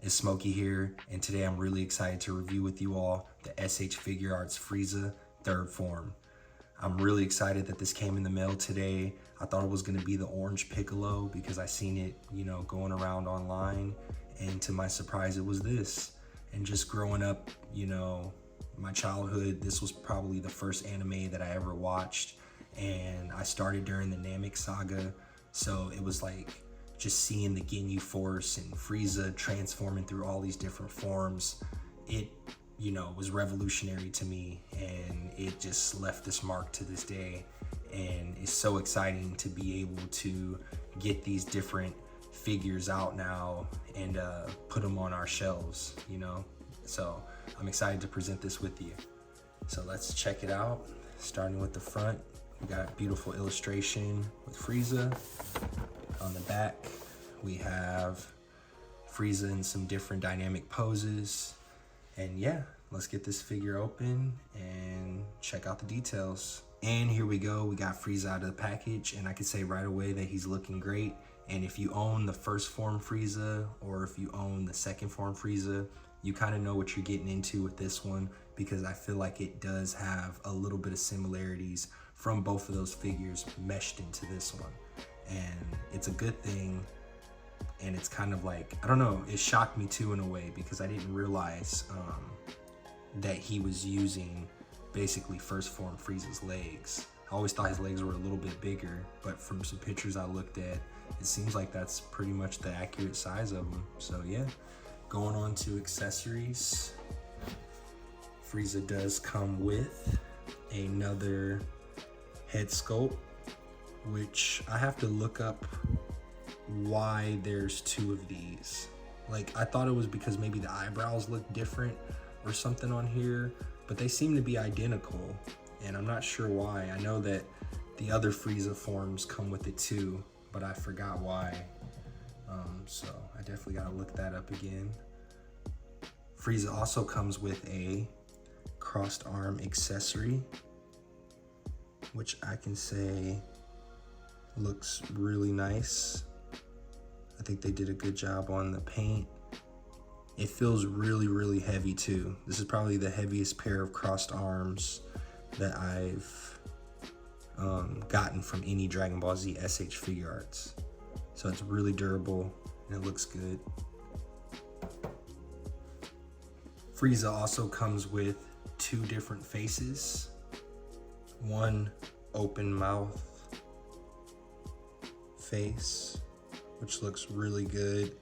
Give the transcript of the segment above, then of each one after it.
It's Smokey here, and today I'm really excited to review with you all the SH Figuarts Frieza 3rd form. I'm really excited that this came in the mail today. I thought it was going to be the orange Piccolo because I seen it, going around online, and to my surprise it was this. And just growing up, my childhood, this was probably the first anime that I ever watched, and I started during the Namek saga, so it was like just seeing the Ginyu Force and Frieza transforming through all these different forms. It was revolutionary to me, and it just left this mark to this day. And it's so exciting to be able to get these different figures out now and put them on our shelves, So I'm excited to present this with you. So let's check it out. Starting with the front, we got beautiful illustration with Frieza. On the back, we have Frieza in some different dynamic poses. And yeah, let's get this figure open and check out the details. And here we go, we got Frieza out of the package, and I can say right away that he's looking great. And if you own the first form Frieza, or if you own the second form Frieza, you kind of know what you're getting into with this one, because I feel like it does have a little bit of similarities from both of those figures meshed into this one. And it's a good thing, and it's kind of like, I don't know, it shocked me too in a way, because I didn't realize that he was using basically first form Frieza's legs. I always thought his legs were a little bit bigger, but from some pictures I looked at, it seems like that's pretty much the accurate size of him. So yeah, going on to accessories, Frieza does come with another head sculpt, which I have to look up why there's two of these. Like, I thought it was because maybe the eyebrows look different or something on here, but they seem to be identical, and I'm not sure why. I know that the other Frieza forms come with it too, but I forgot why. So I definitely gotta look that up again. Frieza also comes with a crossed arm accessory, which I can say looks really nice. I think they did a good job on the paint. It feels really, really heavy too. This is probably the heaviest pair of crossed arms that I've gotten from any Dragon Ball Z SH Figuarts. So it's really durable and it looks good. Frieza also comes with two different faces. One open mouth face, which looks really good,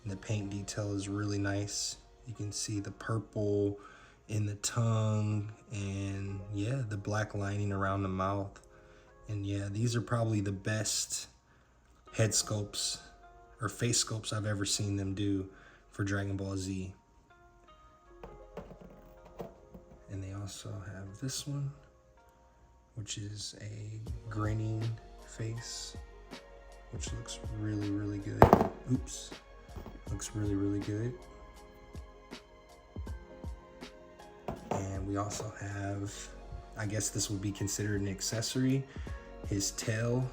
and the paint detail is really nice. You can see the purple in the tongue, and yeah, the black lining around the mouth. And yeah, these are probably the best head sculpts or face sculpts I've ever seen them do for Dragon Ball Z. And they also have this one, which is a grinning face, which looks really, really good. Oops, looks really, really good. And we also have, I guess this would be considered an accessory, his tail.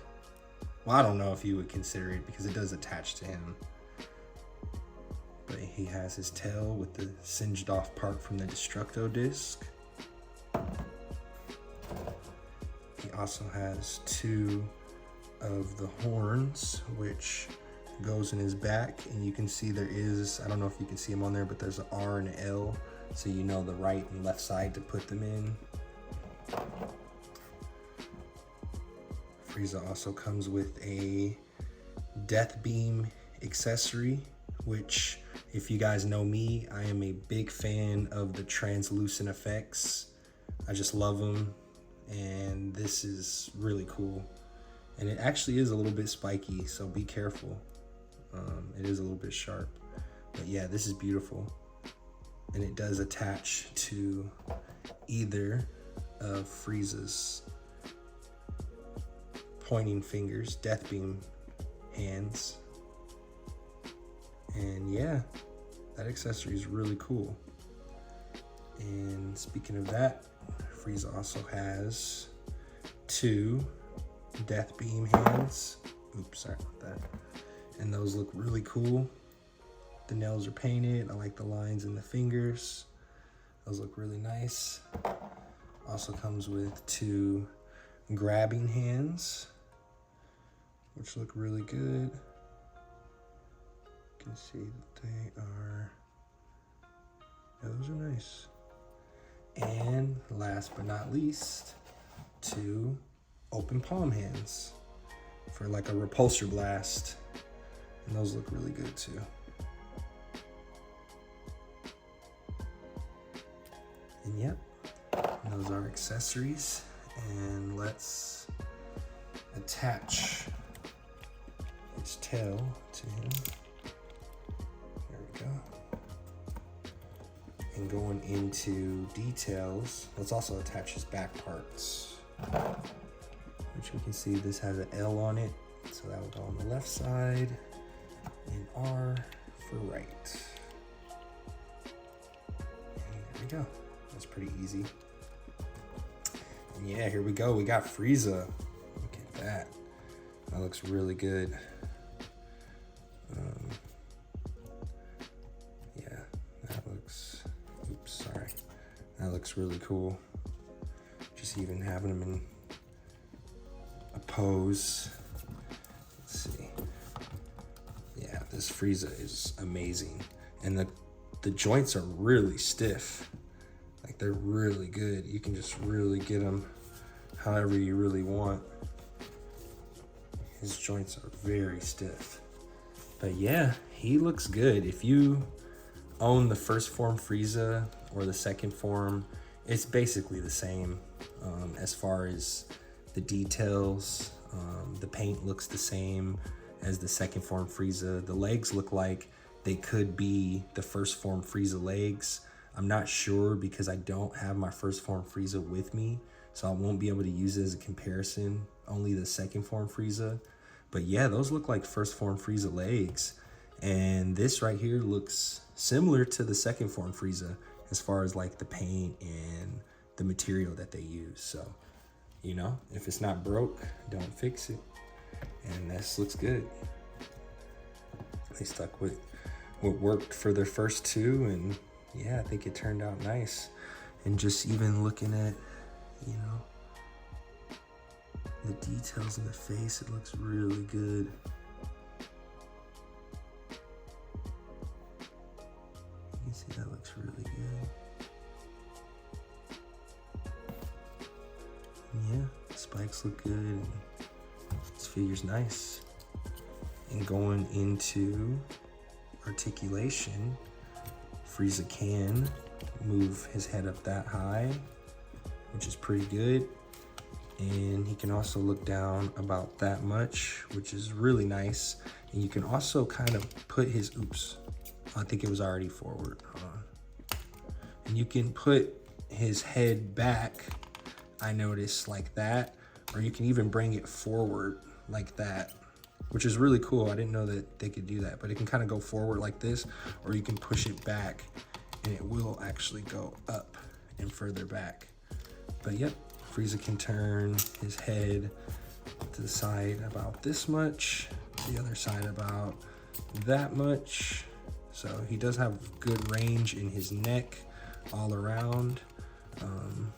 Well, I don't know if you would consider it because it does attach to him. But he has his tail with the singed off part from the Destructo disc. He also has two of the horns, which goes in his back, and you can see there is, I don't know if you can see them on there, but there's an R and an L, so you know the right and left side to put them in. Frieza also comes with a death beam accessory, which, if you guys know me, I am a big fan of the translucent effects. I just love them, and this is really cool. And it actually is a little bit spiky, so be careful. It is a little bit sharp, but yeah, this is beautiful. And it does attach to either of Frieza's pointing fingers, death beam hands. And yeah, that accessory is really cool. And speaking of that, Frieza also has two death beam hands. Oops, sorry about that. And those look really cool. the nails are painted. I like the lines in the fingers. Those look really nice. Also comes with 2 grabbing hands, which look really good. You can see that they are, yeah, those are nice. And last but not least, 2 open palm hands for like a repulsor blast. And those look really good too. And yep, those are accessories. And let's attach his tail to him. There we go. And going into details, let's also attach his back parts, which we can see this has an L on it, so that will go on the left side, and R for right. And there we go. That's pretty easy. And yeah, here we go. We got Frieza. Look at that. That looks really good. Yeah, that looks, oops, sorry. That looks really cool. Just even having him in a pose. Let's see. Yeah, this Frieza is amazing. And the joints are really stiff. Like, they're really good. You can just really get them however you really want. His joints are very stiff. But yeah, he looks good. If you own the first form Frieza or the second form, it's basically the same as far as the details. The paint looks the same as the second form Frieza. The legs look like they could be the first form Frieza legs. I'm not sure because I don't have my first form Frieza with me, so I won't be able to use it as a comparison, only the second form Frieza. But yeah, those look like first form Frieza legs. And this right here looks similar to the second form Frieza as far as like the paint and the material that they use. So, you know, if it's not broke, don't fix it. And this looks good. They stuck with what worked for their first 2, and yeah, I think it turned out nice. And just even looking at, you know, the details in the face, it looks really good. You can see that looks really good. And yeah, the spikes look good, and this figure's nice. And going into articulation, Frieza can move his head up that high, which is pretty good. And he can also look down about that much, which is really nice. And you can also kind of put his, oops, I think it was already forward, hold on. And you can put his head back, I noticed, like that, or you can even bring it forward like that, which is really cool. I didn't know that they could do that, but it can kind of go forward like this, or you can push it back and it will actually go up and further back. But yep, Frieza can turn his head to the side about this much, the other side about that much. So he does have good range in his neck all around.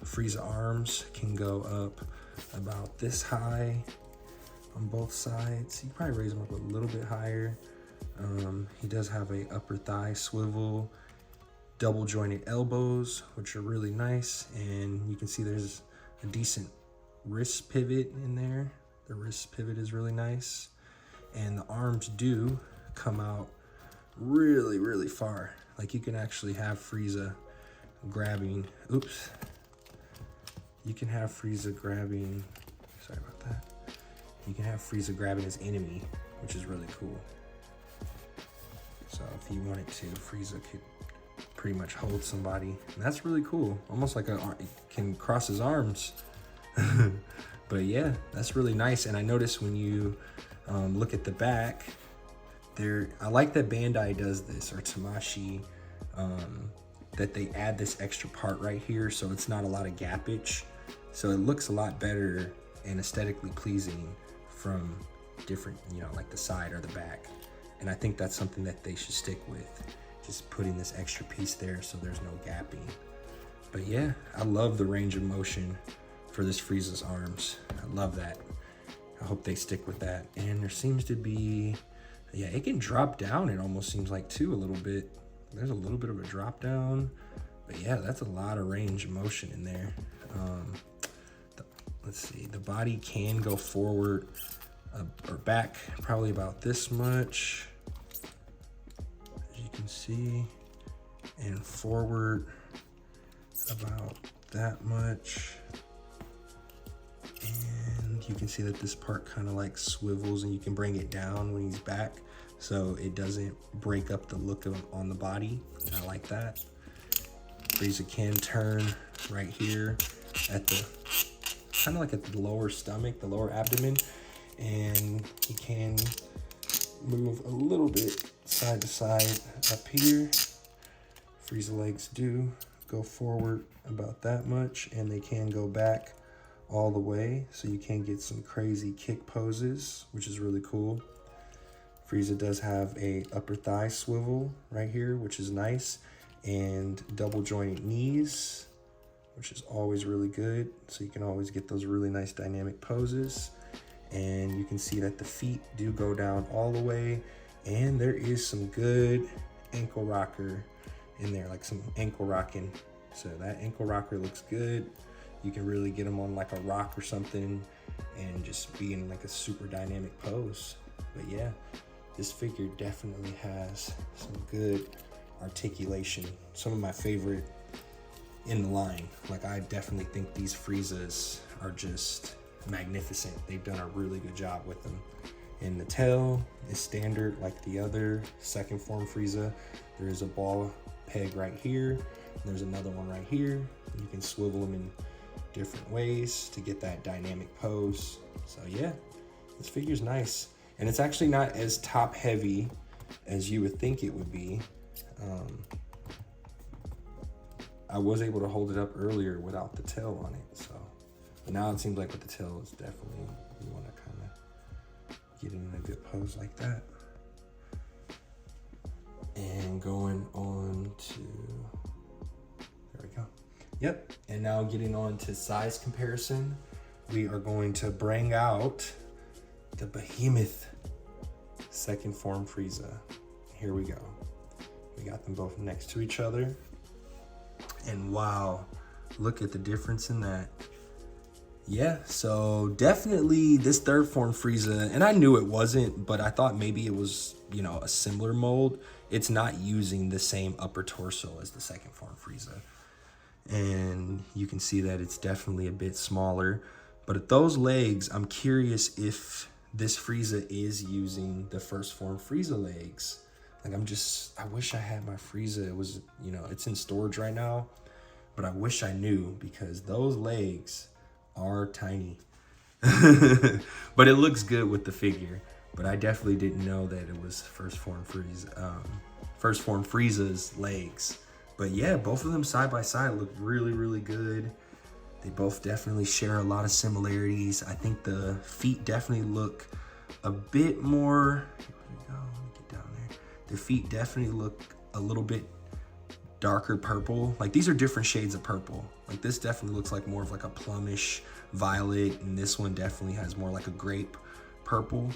Frieza arms can go up about this high on both sides. You can probably raise him up a little bit higher. He does have a upper thigh swivel, double jointed elbows, which are really nice. And you can see there's a decent wrist pivot in there. The wrist pivot is really nice. And the arms do come out really, really far. Like, you can actually have Frieza grabbing, oops. You can have Frieza grabbing, sorry about that. You can have Frieza grabbing his enemy, which is really cool. So if you wanted to, Frieza could pretty much hold somebody. And that's really cool. Almost like he can cross his arms. But yeah, that's really nice. And I noticed when you look at the back, I like that Bandai does this, or Tamashii, that they add this extra part right here, so it's not a lot of gappage. So it looks a lot better and aesthetically pleasing from different, you know, like the side or the back. And I think that's something that they should stick with. Just putting this extra piece there so there's no gapping. But yeah, I love the range of motion for this Frieza's arms. I love that. I hope they stick with that. And there seems to be, yeah, it can drop down, it almost seems like too, a little bit. There's a little bit of a drop down. But yeah, that's a lot of range of motion in there. Let's see, the body can go forward or back probably about this much, as you can see, and forward about that much. And you can see that this part kind of like swivels, and you can bring it down when he's back so it doesn't break up the look of on the body, and I like that. Frieza can turn right here at the kind of like at the lower stomach, the lower abdomen, and he can move a little bit side to side up here. Frieza legs do go forward about that much, and they can go back all the way, so you can get some crazy kick poses, which is really cool. Frieza does have a upper thigh swivel right here, which is nice, and double jointed knees, which is always really good. So you can always get those really nice dynamic poses. And you can see that the feet do go down all the way, and there is some good ankle rocker in there, like some ankle rocking. So that ankle rocker looks good. You can really get them on like a rock or something and just be in like a super dynamic pose. But yeah, this figure definitely has some good articulation. Some of my favorite in the line. Like, I definitely think these Friezas are just magnificent. They've done a really good job with them. And the tail is standard like the other second form Frieza. There is a ball peg right here. There's another one right here. You can swivel them in different ways to get that dynamic pose. So yeah, this figure's nice. And it's actually not as top heavy as you would think it would be. I was able to hold it up earlier without the tail on it, so. But now it seems like with the tail, it's definitely, you want to kind of get in a good pose like that. And going on to, there we go. Yep, and now getting on to size comparison, we are going to bring out the behemoth second form Frieza. Here we go. We got them both next to each other. And wow, look at the difference in that. Yeah, so definitely this third form Frieza, and I knew it wasn't, but I thought maybe it was, you know, a similar mold. It's not using the same upper torso as the second form Frieza. And you can see that it's definitely a bit smaller. But at those legs, I'm curious if this Frieza is using the first form Frieza legs. Like, I wish I had my Frieza. It was, you know, it's in storage right now, but I wish I knew, because those legs are tiny. But it looks good with the figure. But I definitely didn't know that it was first form Frieza's legs. But yeah, both of them side by side look really, really good. They both definitely share a lot of similarities. I think the feet definitely look a bit more, the feet definitely look a little bit darker purple. Like, these are different shades of purple. Like, this definitely looks like more of like a plumish violet, and this one definitely has more like a grape purple.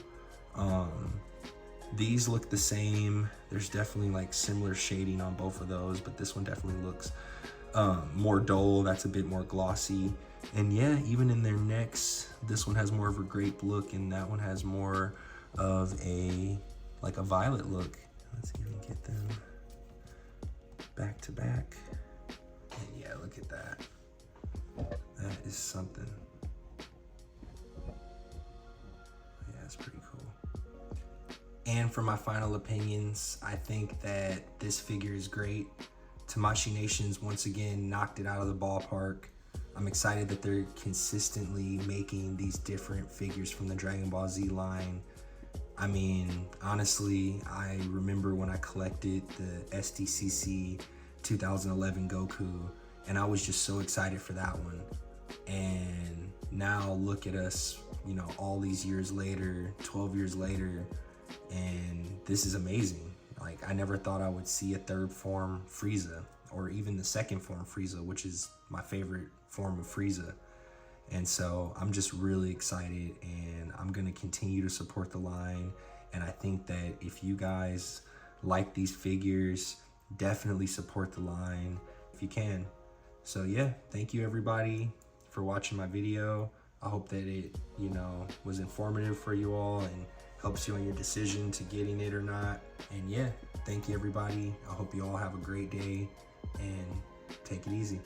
These look the same. There's definitely like similar shading on both of those, but this one definitely looks more dull. That's a bit more glossy. And yeah, even in their necks, this one has more of a grape look, and that one has more of a like a violet look. Let's see if we can get them back to back. And yeah, look at that. That is something. Yeah, it's pretty cool. And for my final opinions, I think that this figure is great. Tamashii Nations once again knocked it out of the ballpark. I'm excited that they're consistently making these different figures from the Dragon Ball Z line. I mean, honestly, I remember when I collected the SDCC 2011 Goku, and I was just so excited for that one. And now look at us, you know, all these years later, 12 years later, and this is amazing. Like, I never thought I would see a third form Frieza, or even the second form Frieza, which is my favorite form of Frieza. And so I'm just really excited, and I'm gonna continue to support the line. And I think that if you guys like these figures, definitely support the line if you can. So yeah, thank you everybody for watching my video. I hope that it, was informative for you all and helps you on your decision to getting it or not. And yeah, thank you everybody. I hope you all have a great day, and take it easy.